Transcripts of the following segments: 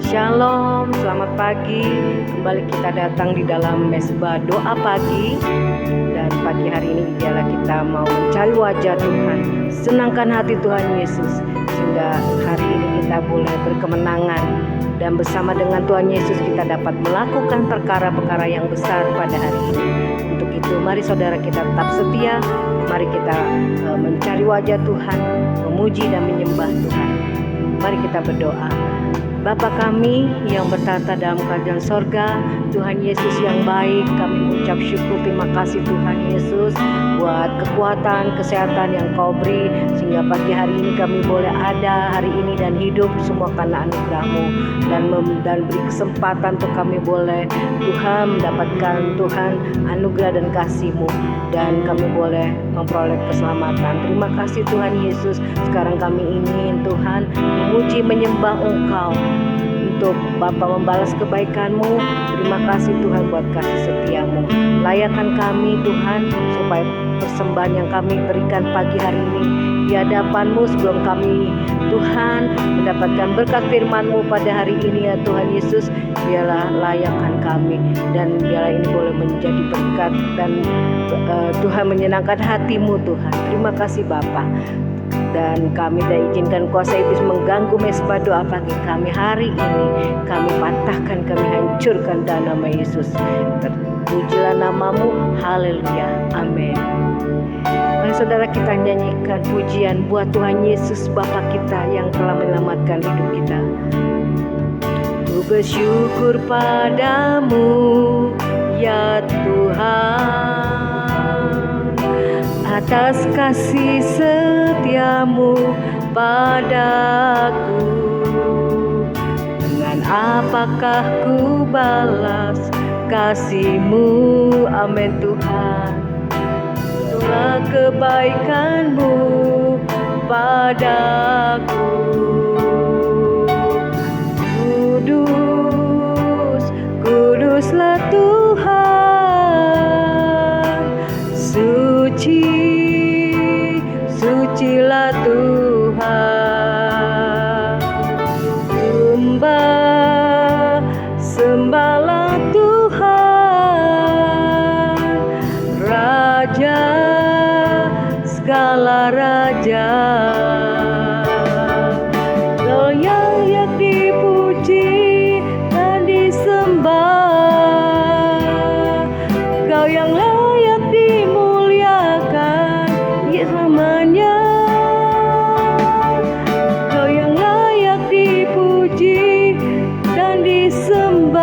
Shalom, selamat pagi. Kembali kita datang di dalam mesbah doa pagi. Dan pagi hari ini ialah kita mau mencari wajah Tuhan, senangkan hati Tuhan Yesus, sehingga hari ini kita boleh berkemenangan dan bersama dengan Tuhan Yesus kita dapat melakukan perkara-perkara yang besar pada hari ini. Untuk itu mari saudara kita tetap setia, mari kita mencari wajah Tuhan, memuji dan menyembah Tuhan. Mari kita berdoa. Bapa kami yang bertata dalam kerajaan sorga, Tuhan Yesus yang baik, kami mengucap syukur, terima kasih Tuhan Yesus buat kekuatan, kesehatan yang Kau beri, sehingga pagi hari ini kami boleh ada hari ini dan hidup semua karena anugerah-Mu, dan beri kesempatan untuk kami boleh Tuhan mendapatkan Tuhan anugerah dan kasih-Mu, dan kami boleh memperoleh keselamatan. Terima kasih Tuhan Yesus. Sekarang kami ingin Tuhan memuji menyembah Engkau, untuk Bapa membalas kebaikan-Mu. Terima kasih Tuhan buat kasih setia-Mu. Layakan kami Tuhan, supaya persembahan yang kami berikan pagi hari ini di hadapan-Mu sebelum kami Tuhan mendapatkan berkat firman-Mu pada hari ini ya Tuhan Yesus. Biarlah layakan kami, dan biarlah ini boleh menjadi berkat dan Tuhan menyenangkan hati-Mu Tuhan. Terima kasih Bapa. Dan kami tidak izinkan kuasa iblis mengganggu mesbah doa pagi kami hari ini. Kami patahkan, kami hancurkan dalam nama Yesus. Terpujilah nama-Mu, haleluya, amin. Mari saudara kita nyanyikan pujian buat Tuhan Yesus Bapa kita yang telah menyelamatkan hidup kita. Ku bersyukur padamu ya Tuhan, atas kasih setia-Mu padaku. Dengan apakah ku balas kasih-Mu, amin Tuhan. Itulah kebaikan-Mu padaku. Kudus, kuduslah Tuhan, suci, sucilah Tuhan. Sembah, sembahlah Tuhan, Raja segala raja. Kau yang layak dipuji dan disembah, Kau yang layak dimuliakan selamanya. Kau yang layak dipuji dan disembah,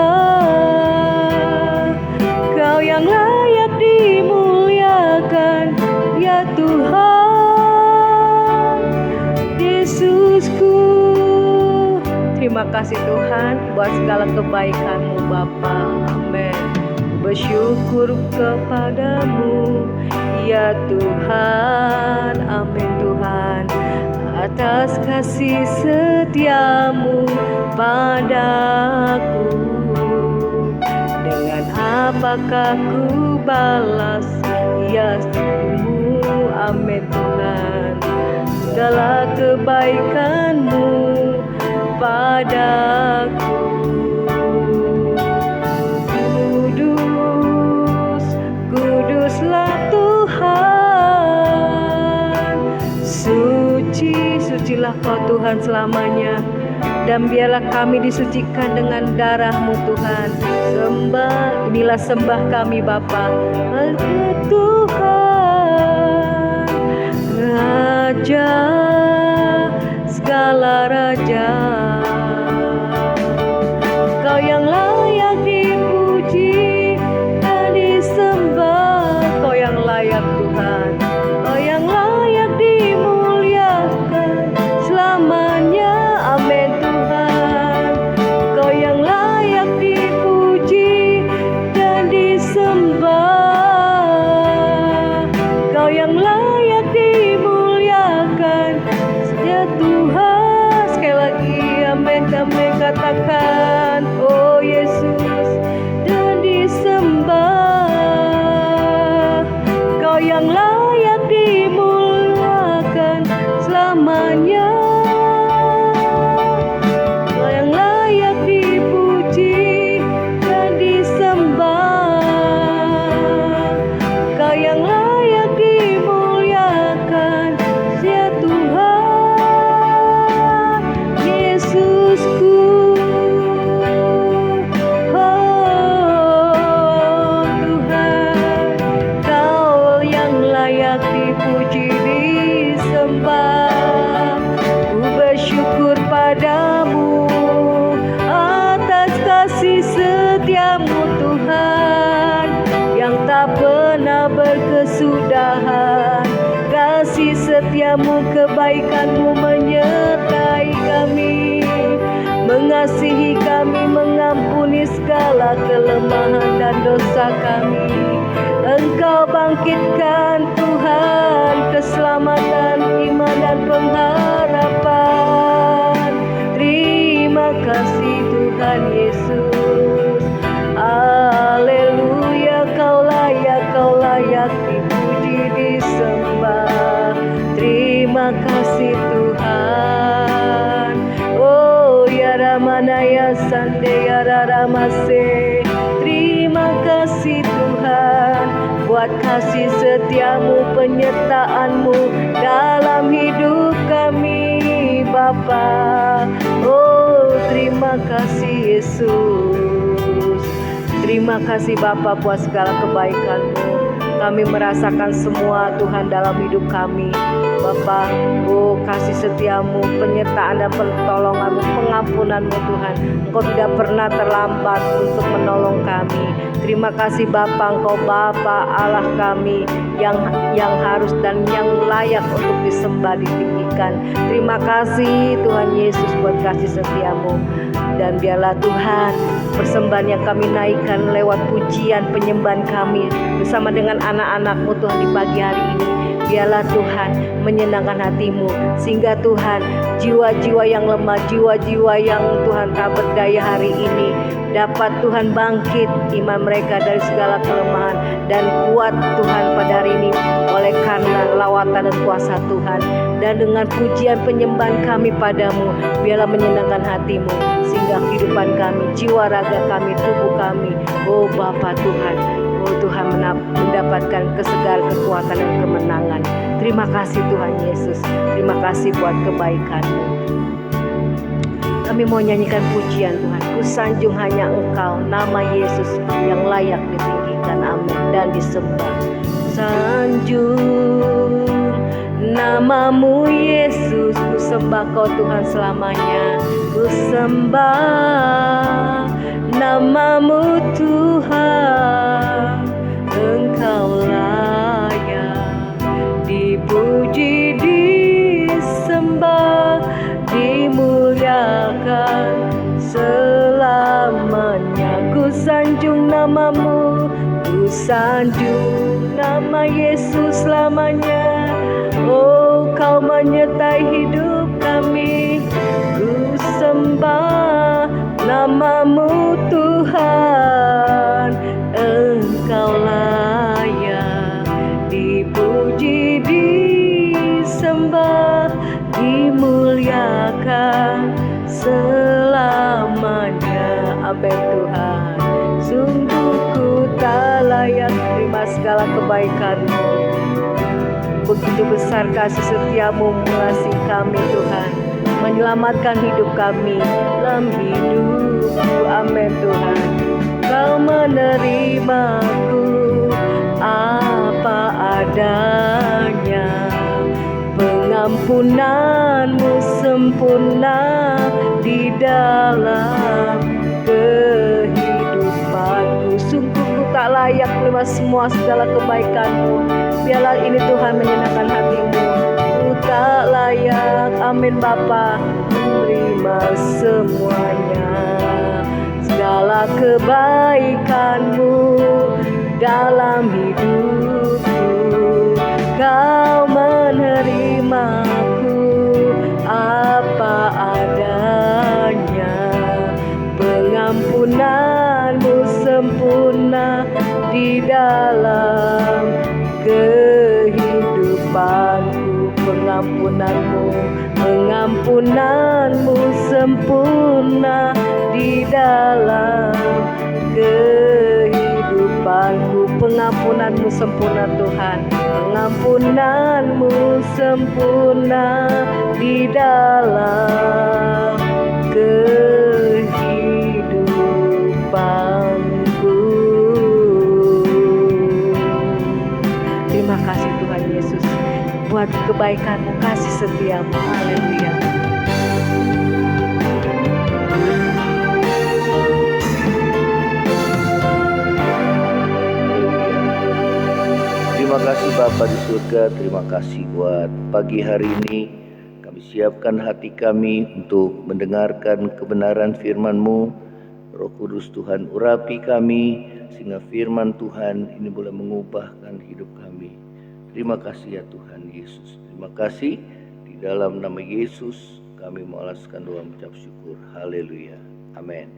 Kau yang layak dimuliakan ya Tuhan Yesusku. Terima kasih Tuhan buat segala kebaikan-Mu Bapa, amin. Bersyukur kepadamu ya Tuhan, amin Tuhan, atas kasih setia-Mu padaku. Dengan apakah ku balas ya Tuhan, amin Tuhan, segala kebaikan-Mu padaku. Kudus, kuduslah Tuhan, suci, sucilah Kau Tuhan selamanya. Dan biarlah kami disucikan dengan darah-Mu Tuhan. Sembah, inilah sembah kami Bapa. Tuhan, Raja segala raja. Kau yang layak dipuji dan disembah, Kau yang layak Tuhan, Kau yang layak dimuliakan selamanya, amin Tuhan. Kau yang layak dipuji dan disembah, Kau yang layak dimuliakan ya Tuhan. Sekali lagi amin, kami katakan oh Yesus, dan disembah, Kau yang layak dimuliakan selamanya. Kau yang layak di kebaikan-Mu menyertai kami, mengasihi kami, mengampuni segala kelemahan dan dosa kami. Engkau bangkitkan Tuhan keselamatan, iman dan pengharapan. Terima kasih Tuhan Yesus. Haleluya, Kau layak dipuji, disembah. Terima kasih Tuhan. Oh ya Ramana ya Sande ya Raramase. Terima kasih Tuhan buat kasih setiamu, penyertaan-Mu dalam hidup kami Bapa. Oh terima kasih Yesus. Terima kasih Bapa buat segala kebaikan-Mu. Kami merasakan semua Tuhan dalam hidup kami Bapa. Oh kasih setiamu, penyertaan dan pertolongan-Mu, pengampunan-Mu Tuhan. Engkau tidak pernah terlambat untuk menolong kami. Terima kasih Bapa, Engkau Bapa Allah kami yang harus dan yang layak untuk disembah, ditinggikan. Terima kasih Tuhan Yesus buat kasih setiamu. Dan biarlah Tuhan persembahan yang kami naikkan lewat pujian penyembahan kami bersama dengan anak-anak-Mu Tuhan di pagi hari ini, biarlah Tuhan menyenangkan hati-Mu, sehingga Tuhan jiwa-jiwa yang lemah, jiwa-jiwa yang Tuhan tak berdaya hari ini dapat Tuhan bangkit iman mereka dari segala kelemahan dan kuat Tuhan pada hari ini oleh karena lawatan dan kuasa Tuhan. Dan dengan pujian penyembahan kami padamu, biarlah menyenangkan hati-Mu, sehingga kehidupan kami, jiwa raga kami, tubuh kami, oh Bapa Tuhan, oh Tuhan mendapatkan segala kekuatan dan kemenangan. Terima kasih Tuhan Yesus. Terima kasih buat kebaikan-Mu. Kami mau nyanyikan pujian Tuhan. Ku sanjung hanya Engkau, nama Yesus yang layak ditinggikan, amin, dan disembah. Sanjung namamu Yesus, ku sembah Kau Tuhan selamanya. Ku sembah namamu Tuhan, Engkau layak dipuji, disembah, dimuliakan selamanya. Ku sanjung namamu, ku sanjung nama Yesus selamanya. Oh Kau menyertai hidup kami. Ku sembah namamu Tuhan, Engkau layak dipuji, disembah, dimuliakan selamanya. Amin Tuhan. Sungguh ku tak layak terima segala kebaikan-Mu. Begitu besar kasih setiamu mengasihi kami Tuhan, menyelamatkan hidup kami dalam hidupku. Amin Tuhan. Kau menerimaku apa adanya, pengampunan-Mu sempurna di dalam kehidupanku. Sungguh ku tak layak menerima semua segala kebaikan-Mu. Biarlah ini Tuhan menyenangkan hati-Mu. Ku tak layak, amin Bapa, menerima semuanya. Segala kebaikan-Mu dalam hidupku. Kau menerimaku apa adanya, pengampunan-Mu sempurna di dalam kehidupanku. Pengampunan-Mu sempurna di dalam kehidupanku. Pengampunan-Mu sempurna Tuhan, pengampunan-Mu sempurna di dalam kehidupanku. Terima kasih Tuhan Yesus buat kebaikan-Mu, kasih setia-Mu. Haleluya. Terima kasih Bapa di surga, terima kasih buat pagi hari ini. Kami siapkan hati kami untuk mendengarkan kebenaran firman-Mu. Roh Kudus Tuhan urapi kami, sehingga firman Tuhan ini boleh mengubahkan hidup kami. Terima kasih ya Tuhan Yesus. Terima kasih, di dalam nama Yesus kami mengalaskan doa mengucap syukur. Haleluya. Amin.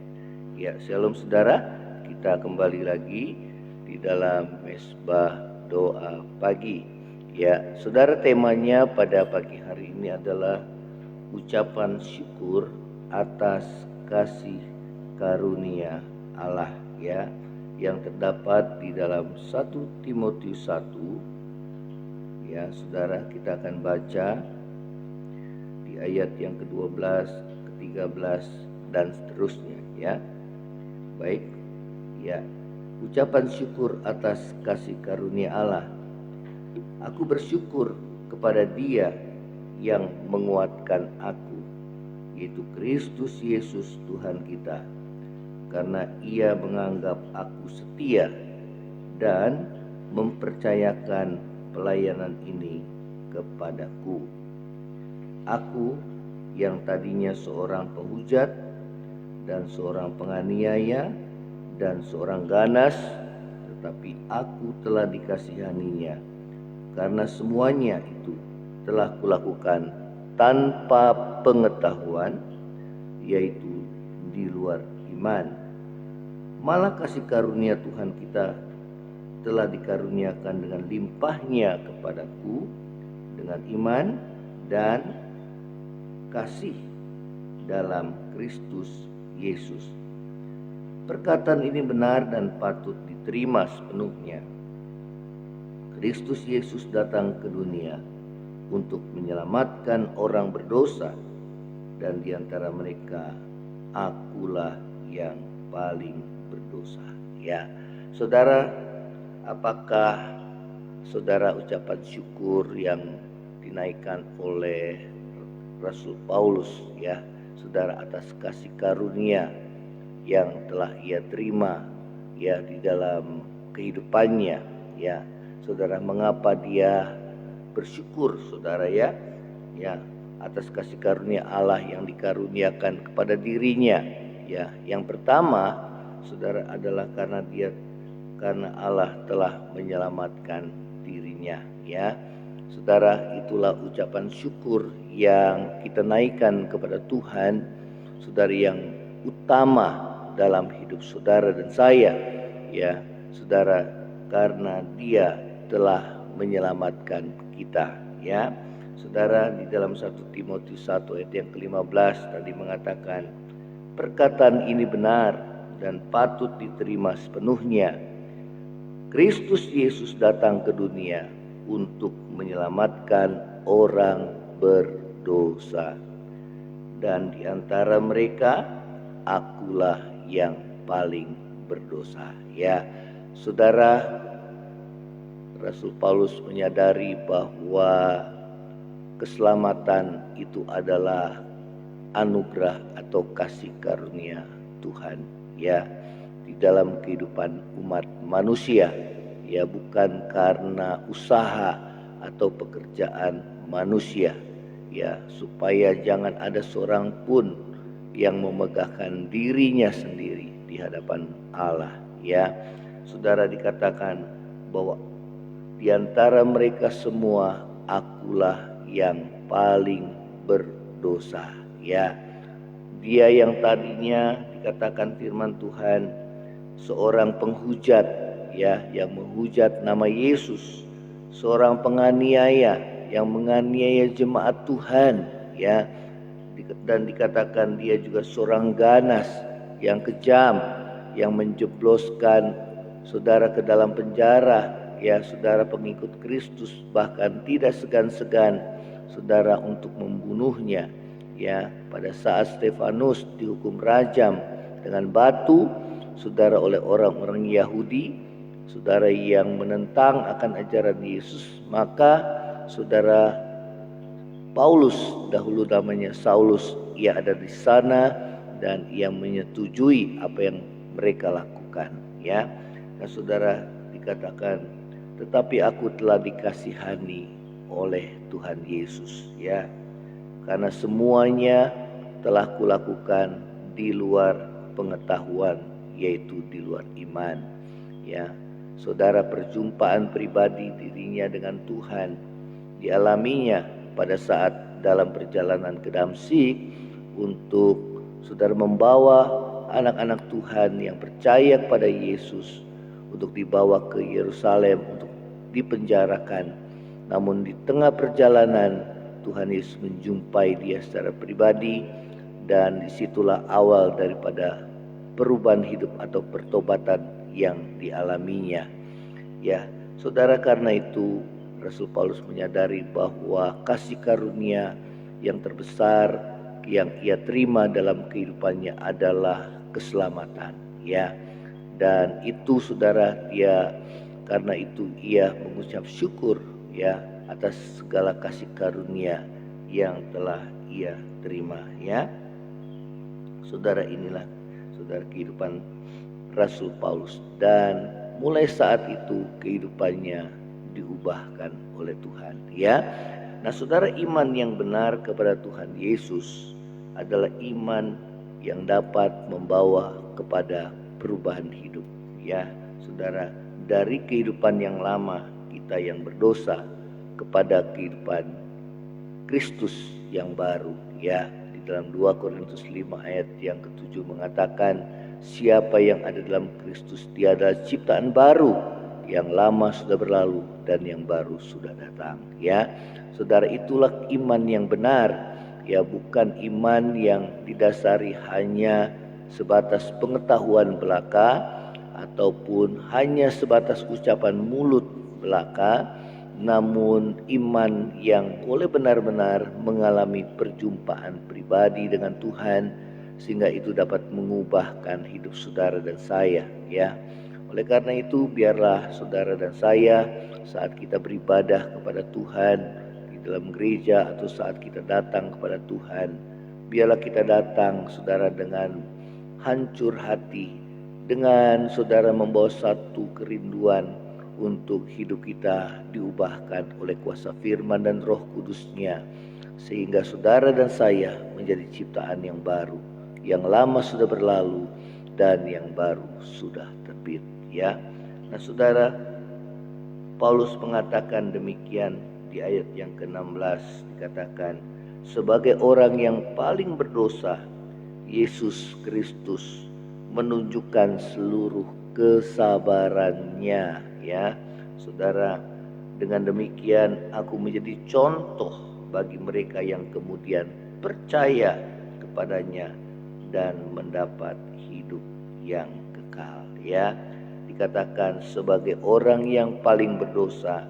Ya, shalom saudara. Kita kembali lagi di dalam mesbah doa pagi. Ya, saudara, temanya pada pagi hari ini adalah ucapan syukur atas kasih karunia Allah, ya, yang terdapat di dalam 1 Timotius 1. Ya, saudara, kita akan baca di ayat yang ke-12, ke-13 dan seterusnya, ya. Baik. Ya. Ucapan syukur atas kasih karunia Allah. Aku bersyukur kepada Dia yang menguatkan aku, yaitu Kristus Yesus Tuhan kita, karena Ia menganggap aku setia dan mempercayakan pelayanan ini kepadaku. Aku yang tadinya seorang penghujat dan seorang penganiaya dan seorang ganas, tetapi aku telah dikasihaninya, karena semuanya itu telah kulakukan tanpa pengetahuan, yaitu di luar iman. Malah kasih karunia Tuhan kita telah dikaruniakan dengan limpahnya kepadaku dengan iman dan kasih dalam Kristus Yesus. Perkataan ini benar dan patut diterima sepenuhnya. Kristus Yesus datang ke dunia untuk menyelamatkan orang berdosa, dan di antara mereka akulah yang paling berdosa. Ya, saudara, apakah saudara ucapan syukur yang dinaikkan oleh Rasul Paulus, ya, saudara, atas kasih karunia yang telah ia terima, ya, di dalam kehidupannya, ya, saudara, mengapa dia bersyukur, saudara, ya, atas kasih karunia Allah yang dikaruniakan kepada dirinya, ya. Yang pertama, saudara, adalah karena Allah telah menyelamatkan dirinya, ya. Saudara, itulah ucapan syukur yang kita naikkan kepada Tuhan, saudara, yang utama dalam hidup saudara dan saya, ya, saudara, karena Dia telah menyelamatkan kita, ya. Saudara, di dalam 1 Timotius 1 ayat yang ke-15 tadi mengatakan, perkataan ini benar dan patut diterima sepenuhnya. Kristus Yesus datang ke dunia untuk menyelamatkan orang berdosa, dan di antara mereka akulah yang paling berdosa, ya. Saudara, Rasul Paulus menyadari bahwa keselamatan itu adalah anugerah atau kasih karunia Tuhan, ya, di dalam kehidupan umat manusia, ya, bukan karena usaha atau pekerjaan manusia, ya, supaya jangan ada seorang pun yang memegahkan dirinya sendiri di hadapan Allah, ya. Saudara, dikatakan bahwa di antara mereka semua akulah yang paling berdosa, ya. Dia yang tadinya dikatakan firman Tuhan seorang penghujat, ya, yang menghujat nama Yesus, seorang penganiaya yang menganiaya jemaat Tuhan, ya. Dan dikatakan dia juga seorang ganas yang kejam, yang menjebloskan saudara ke dalam penjara, ya, saudara, pengikut Kristus, bahkan tidak segan-segan saudara untuk membunuhnya, ya. Pada saat Stefanus dihukum rajam dengan batu, saudara, oleh orang-orang Yahudi, saudara, yang menentang akan ajaran Yesus, maka saudara, Paulus, dahulu namanya Saulus, ia ada di sana dan ia menyetujui apa yang mereka lakukan, ya. Nah, saudara, dikatakan tetapi aku telah dikasihani oleh Tuhan Yesus, ya. Karena semuanya telah kulakukan di luar pengetahuan, yaitu di luar iman, ya. Saudara, perjumpaan pribadi dirinya dengan Tuhan dialaminya pada saat dalam perjalanan ke Damsyik untuk saudara membawa anak-anak Tuhan yang percaya kepada Yesus untuk dibawa ke Yerusalem untuk dipenjarakan. Namun di tengah perjalanan Tuhan Yesus menjumpai dia secara pribadi, dan disitulah awal daripada perubahan hidup atau pertobatan yang dialaminya. Ya, saudara, karena itu Rasul Paulus menyadari bahwa kasih karunia yang terbesar yang ia terima dalam kehidupannya adalah keselamatan, ya. Dan itu saudara, karena itu ia mengucap syukur, ya, atas segala kasih karunia yang telah ia terima, ya. Saudara, inilah saudara kehidupan Rasul Paulus, dan mulai saat itu kehidupannya diubahkan oleh Tuhan, ya. Nah, saudara, iman yang benar kepada Tuhan Yesus adalah iman yang dapat membawa kepada perubahan hidup, ya. Saudara, dari kehidupan yang lama kita yang berdosa kepada kehidupan Kristus yang baru, ya. Di dalam 2 Korintus 5 ayat yang ke-7 mengatakan, siapa yang ada dalam Kristus, dia adalah ciptaan baru, yang lama sudah berlalu dan yang baru sudah datang, ya. Saudara, itulah iman yang benar, ya, bukan iman yang didasari hanya sebatas pengetahuan belaka ataupun hanya sebatas ucapan mulut belaka, namun iman yang boleh benar-benar mengalami perjumpaan pribadi dengan Tuhan, sehingga itu dapat mengubahkan hidup saudara dan saya, ya. Oleh karena itu, biarlah saudara dan saya saat kita beribadah kepada Tuhan di dalam gereja atau saat kita datang kepada Tuhan, biarlah kita datang saudara dengan hancur hati, dengan saudara membawa satu kerinduan untuk hidup kita diubahkan oleh kuasa firman dan Roh Kudus-Nya, sehingga saudara dan saya menjadi ciptaan yang baru, yang lama sudah berlalu dan yang baru sudah terbit, ya. Nah, saudara, Paulus mengatakan demikian di ayat yang ke-16, dikatakan, sebagai orang yang paling berdosa, Yesus Kristus menunjukkan seluruh kesabarannya, ya. Saudara, dengan demikian aku menjadi contoh bagi mereka yang kemudian percaya kepadanya dan mendapat hidup yang kekal, ya. Dikatakan sebagai orang yang paling berdosa,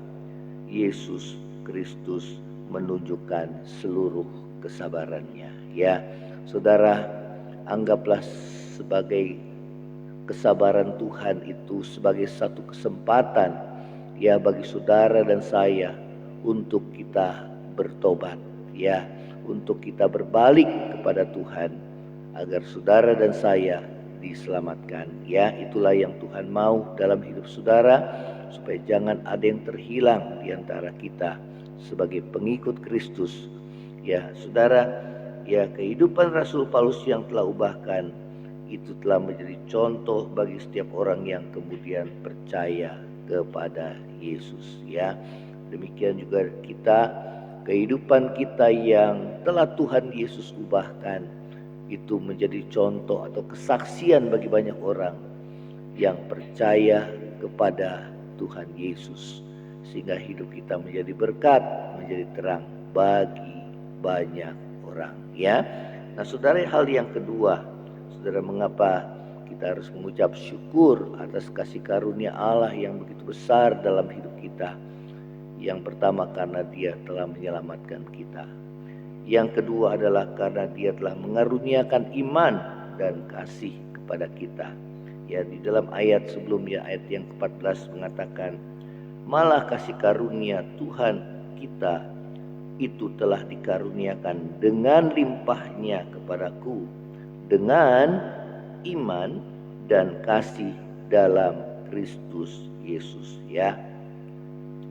Yesus Kristus menunjukkan seluruh kesabarannya, ya. Saudara, anggaplah sebagai kesabaran Tuhan itu sebagai satu kesempatan, ya, bagi saudara dan saya untuk kita bertobat, ya, untuk kita berbalik kepada Tuhan agar saudara dan saya diselamatkan, ya. Itulah yang Tuhan mau dalam hidup saudara, supaya jangan ada yang terhilang di antara kita sebagai pengikut Kristus, ya. Saudara, ya, kehidupan Rasul Paulus yang telah ubahkan itu telah menjadi contoh bagi setiap orang yang kemudian percaya kepada Yesus, ya. Demikian juga kita, kehidupan kita yang telah Tuhan Yesus ubahkan itu menjadi contoh atau kesaksian bagi banyak orang yang percaya kepada Tuhan Yesus, sehingga hidup kita menjadi berkat, menjadi terang bagi banyak orang, ya. Nah, saudara, hal yang kedua, saudara, mengapa kita harus mengucap syukur atas kasih karunia Allah yang begitu besar dalam hidup kita? Yang pertama, karena Dia telah menyelamatkan kita. Yang kedua adalah karena Dia telah mengaruniakan iman dan kasih kepada kita. Ya, di dalam ayat sebelumnya, ayat yang ke-14 mengatakan, malah kasih karunia Tuhan kita itu telah dikaruniakan dengan limpahnya kepadaku dengan iman dan kasih dalam Kristus Yesus, ya.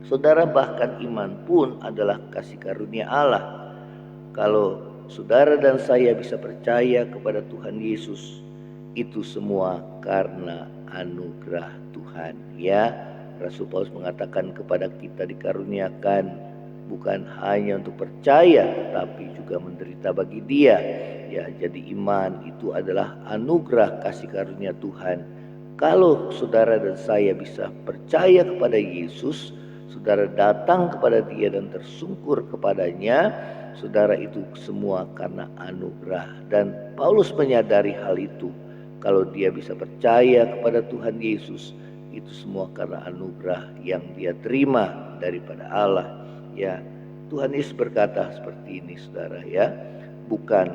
Saudara, bahkan iman pun adalah kasih karunia Allah. Kalau saudara dan saya bisa percaya kepada Tuhan Yesus, itu semua karena anugerah Tuhan. Ya, Rasul Paulus mengatakan kepada kita dikaruniakan bukan hanya untuk percaya, tetapi juga menderita bagi Dia. Ya, jadi iman itu adalah anugerah kasih karunia Tuhan. Kalau saudara dan saya bisa percaya kepada Yesus, saudara datang kepada Dia dan tersungkur kepadanya, saudara, itu semua karena anugerah. Dan Paulus menyadari hal itu. Kalau dia bisa percaya kepada Tuhan Yesus, itu semua karena anugerah yang dia terima daripada Allah. Ya, Tuhan Yesus berkata seperti ini, saudara, ya, bukan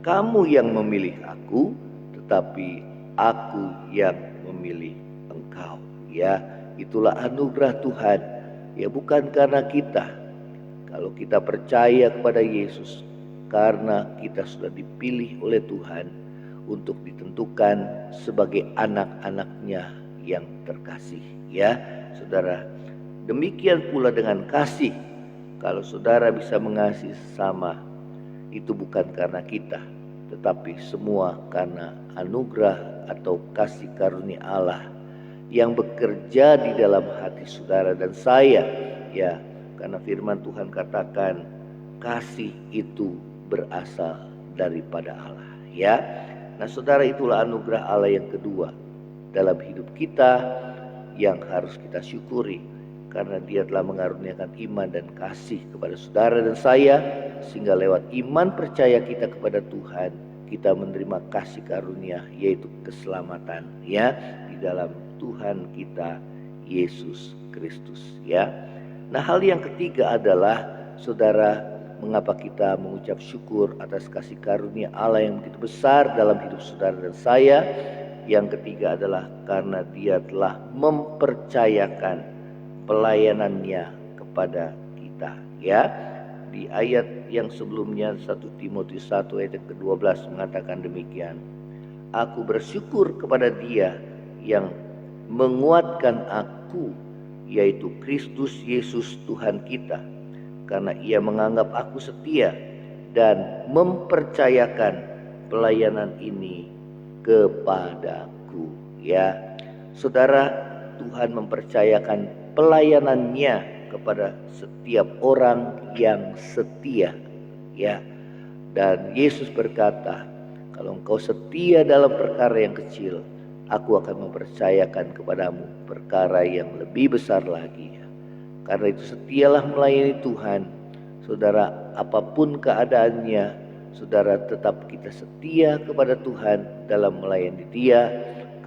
kamu yang memilih aku, tetapi aku yang memilih engkau. Ya, itulah anugerah Tuhan. Ya, bukan karena kita. Kalau kita percaya kepada Yesus, karena kita sudah dipilih oleh Tuhan untuk ditentukan sebagai anak-anaknya yang terkasih. Ya, saudara, demikian pula dengan kasih. Kalau saudara bisa mengasihi sesama, itu bukan karena kita, tetapi semua karena anugerah atau kasih karunia Allah yang bekerja di dalam hati saudara dan saya. Ya, karena firman Tuhan katakan kasih itu berasal daripada Allah. Ya, nah saudara, itulah anugerah Allah yang kedua dalam hidup kita yang harus kita syukuri, karena Dia telah mengaruniakan iman dan kasih kepada saudara dan saya, sehingga lewat iman percaya kita kepada Tuhan, kita menerima kasih karunia, yaitu keselamatan, ya, di dalam Tuhan kita Yesus Kristus. Ya, nah hal yang ketiga adalah, saudara, mengapa kita mengucap syukur atas kasih karunia Allah yang begitu besar dalam hidup saudara dan saya? Yang ketiga adalah karena Dia telah mempercayakan pelayanannya kepada kita. Ya, di ayat yang sebelumnya 1 Timotius 1 ayat ke-12 mengatakan demikian. Aku bersyukur kepada Dia yang menguatkan aku, yaitu Kristus Yesus Tuhan kita, karena Ia menganggap aku setia dan mempercayakan pelayanan ini kepadaku. Ya, saudara, Tuhan mempercayakan pelayanannya kepada setiap orang yang setia. Ya, dan Yesus berkata, kalau engkau setia dalam perkara yang kecil, aku akan mempercayakan kepadamu perkara yang lebih besar lagi. Karena itu setialah melayani Tuhan. Saudara, apapun keadaannya, saudara tetap kita setia kepada Tuhan dalam melayani Dia,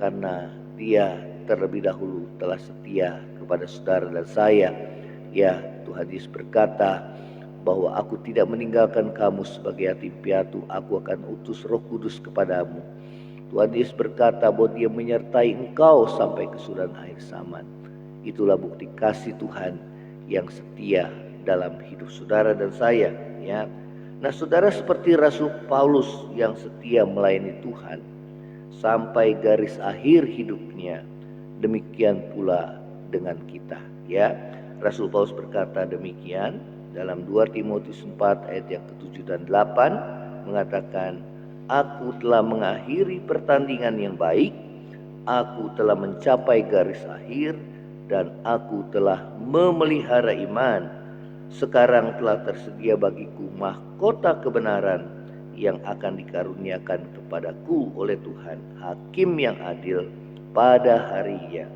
karena Dia terlebih dahulu telah setia kepada saudara dan saya. Ya, Tuhan Yesus berkata bahwa aku tidak meninggalkan kamu sebagai yatim piatu, aku akan utus Roh Kudus kepadamu. Tuhan Yesus berkata bahwa Dia menyertai engkau sampai kesudahan akhir zaman. Itulah bukti kasih Tuhan yang setia dalam hidup saudara dan saya. Ya, nah saudara, seperti Rasul Paulus yang setia melayani Tuhan sampai garis akhir hidupnya, demikian pula dengan kita. Ya, Rasul Paulus berkata demikian dalam 2 Timotius 4 ayat yang ke-7 dan 8 mengatakan, aku telah mengakhiri pertandingan yang baik, aku telah mencapai garis akhir, dan aku telah memelihara iman. Sekarang telah tersedia bagiku mahkota kebenaran yang akan dikaruniakan kepadaku oleh Tuhan, Hakim yang adil pada harinya.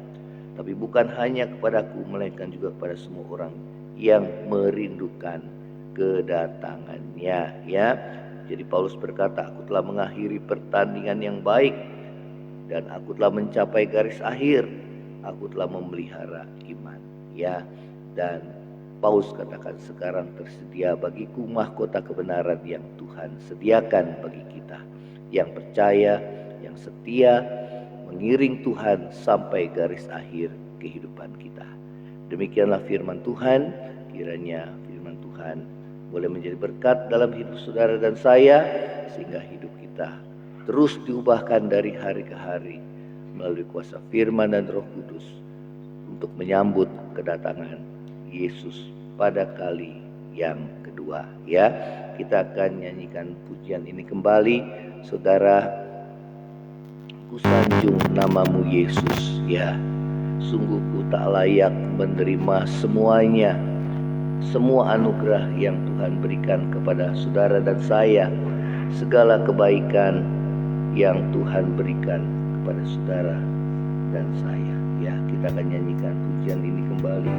Tapi bukan hanya kepadaku, melainkan juga kepada semua orang yang merindukan kedatangannya. Ya, jadi Paulus berkata, aku telah mengakhiri pertandingan yang baik, dan aku telah mencapai garis akhir, aku telah memelihara iman. Ya, dan Paulus katakan, sekarang tersedia bagiku mahkota kebenaran yang Tuhan sediakan bagi kita yang percaya, yang setia, mengiring Tuhan sampai garis akhir kehidupan kita. Demikianlah firman Tuhan. Kiranya firman Tuhan boleh menjadi berkat dalam hidup saudara dan saya, sehingga hidup kita terus diubahkan dari hari ke hari melalui kuasa firman dan Roh Kudus untuk menyambut kedatangan Yesus pada kali yang kedua. Ya, kita akan nyanyikan pujian ini kembali. Saudara, ku sanjung namamu Yesus. Ya, sungguh ku tak layak menerima semuanya, semua anugerah yang Tuhan berikan kepada saudara dan saya, segala kebaikan yang Tuhan berikan kepada saudara dan saya. Ya, kita akan nyanyikan pujian ini kembali.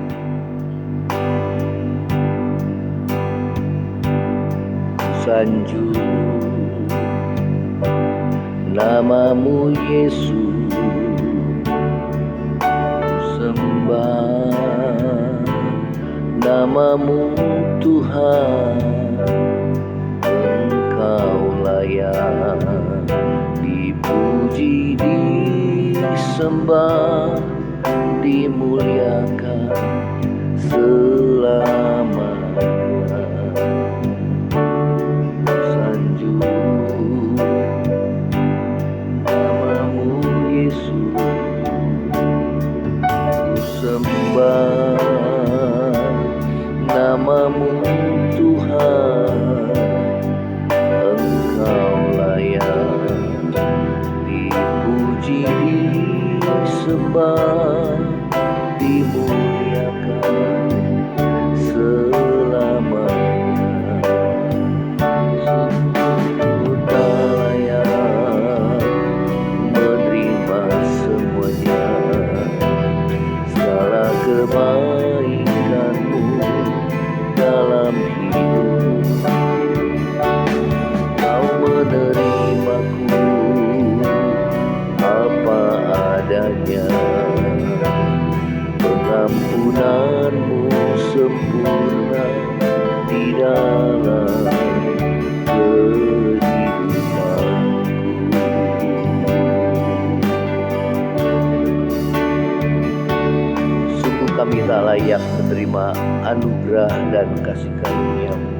Sanjung namamu Yesus, sembah namamu Tuhan, Engkau layak dipuji, disembah, dimuliakan selamanya. Sanjung namamu Yesus, ku sembah namamu Tuhan, Engkau layak dipuji, disembah, dimuliakan selamanya. Sungguh tak layak menerima semuanya, segala kebaikanmu dalam hidup. Kau menerimaku apa adanya, pengampunanmu sempurna di dalam kehidupanku. Sungguh kami tak layak menerima anugerah dan kasih karunia-Mu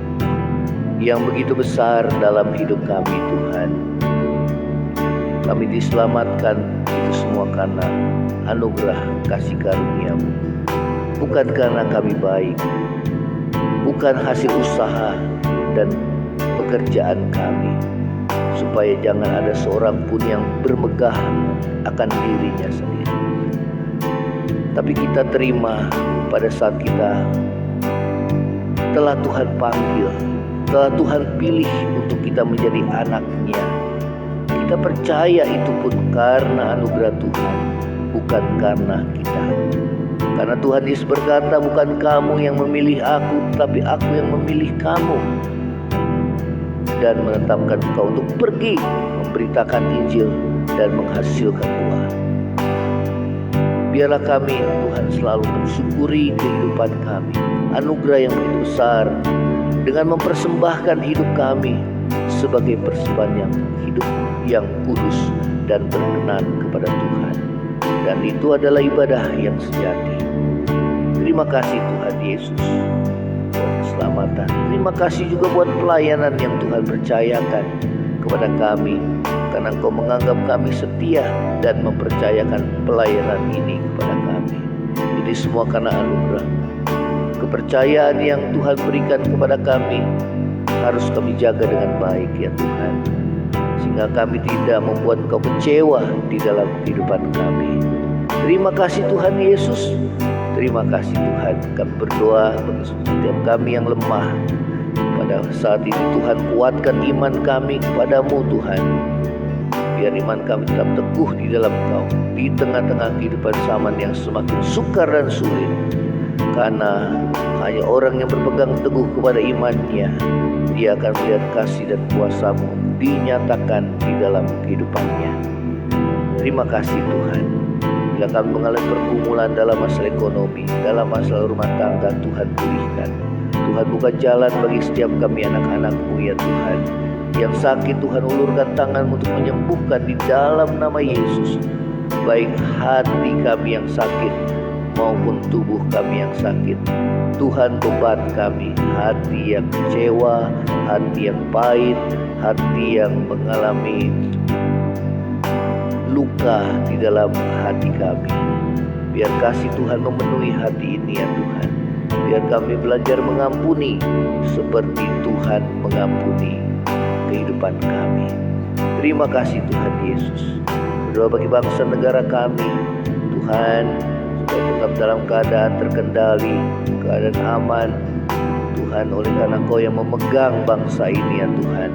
yang begitu besar dalam hidup kami, Tuhan. Kami diselamatkan itu semua karena anugerah kasih karunia-Mu, bukan karena kami baik, bukan hasil usaha dan pekerjaan kami, supaya jangan ada seorang pun yang bermegah akan dirinya sendiri. Tapi kita terima pada saat kita telah Tuhan panggil, telah Tuhan pilih untuk kita menjadi anak-Nya. Kita percaya itu pun karena anugerah Tuhan, bukan karena kita. Karena Tuhan Yesus berkata, bukan kamu yang memilih aku, tapi aku yang memilih kamu dan menetapkan engkau untuk pergi memberitakan Injil dan menghasilkan buah. Biarlah kami, Tuhan, selalu mensyukuri kehidupan kami, anugerah yang begitu besar, dengan mempersembahkan hidup kami sebagai persembahan yang hidup, yang kudus dan berkenan kepada Tuhan. Dan itu adalah ibadah yang sejati. Terima kasih Tuhan Yesus buat keselamatan. Terima kasih juga buat pelayanan yang Tuhan percayakan kepada kami, karena Engkau menganggap kami setia dan mempercayakan pelayanan ini kepada kami. Ini semua karena anugerah. Kepercayaan yang Tuhan berikan kepada kami harus kami jaga dengan baik, ya Tuhan, sehingga kami tidak membuat Engkau kecewa di dalam kehidupan kami. Terima kasih Tuhan Yesus. Terima kasih Tuhan. Kami berdoa bagi setiap kami yang lemah. Pada saat ini Tuhan, kuatkan iman kami kepadamu Tuhan. Biar iman kami tetap teguh di dalam Engkau, di tengah-tengah kehidupan zaman yang semakin sukar dan sulit. Karena hanya orang yang berpegang teguh kepada imannya, dia akan melihat kasih dan kuasa-Mu dinyatakan di dalam kehidupannya. Terima kasih Tuhan. Bila kami mengalami pergumulan dalam masalah ekonomi, dalam masalah rumah tangga, Tuhan pulihkan. Tuhan buka jalan bagi setiap kami anak-anak-Mu, ya Tuhan. Yang sakit, Tuhan ulurkan tangan-Mu untuk menyembuhkan di dalam nama Yesus. Baik hati kami yang sakit maupun tubuh kami yang sakit, Tuhan beban kami, hati yang kecewa, hati yang pahit, hati yang mengalami luka di dalam hati kami. Biar kasih Tuhan memenuhi hati ini, ya Tuhan. Biar kami belajar mengampuni seperti Tuhan mengampuni kehidupan kami. Terima kasih Tuhan Yesus. Berdoa bagi bangsa negara kami, Tuhan, supaya tetap dalam keadaan terkendali, keadaan aman. Tuhan, oleh karena Kau yang memegang bangsa ini ya Tuhan,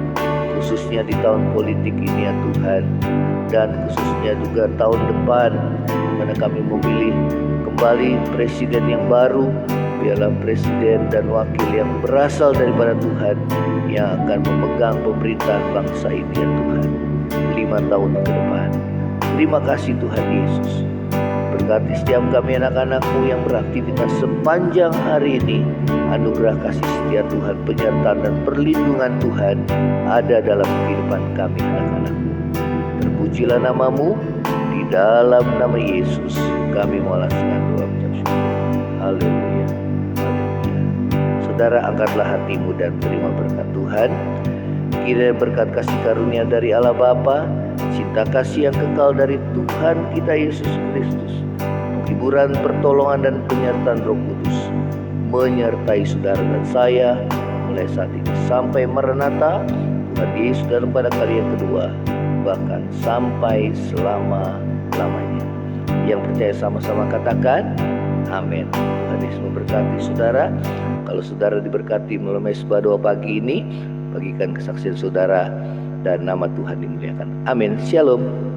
khususnya di tahun politik ini ya Tuhan, dan khususnya juga tahun depan, karena kami memilih kembali presiden yang baru. Biarlah presiden dan wakil yang berasal daripada Tuhan yang akan memegang pemerintahan bangsa ini ya Tuhan 5 tahun ke depan. Terima kasih Tuhan Yesus. Berkati setiap kami anak-anak-Mu yang beraktivitas sepanjang hari ini. Anugerah kasih setia Tuhan, penyertaan dan perlindungan Tuhan ada dalam kehidupan kami anak-anak-Mu. Terpujilah nama-Mu, di dalam nama Yesus kami mengalaskan doa ucap syukur. Haleluya. Saudara, angkatlah hatimu dan terima berkat Tuhan. Kiranya berkat kasih karunia dari Allah Bapa, cinta kasih yang kekal dari Tuhan kita Yesus Kristus, penghiburan, pertolongan dan penyertaan Roh Kudus menyertai saudara dan saya mulai saat ini sampai Maranatha Tuhan Yesus datang pada kali yang kedua, bahkan sampai selama-lamanya. Yang percaya sama-sama katakan amin. Tuhan Yesus memberkati saudara. Kalau saudara diberkati melalui mesbah doa pagi ini, bagikan kesaksian saudara dan nama Tuhan dimuliakan. Amin. Shalom.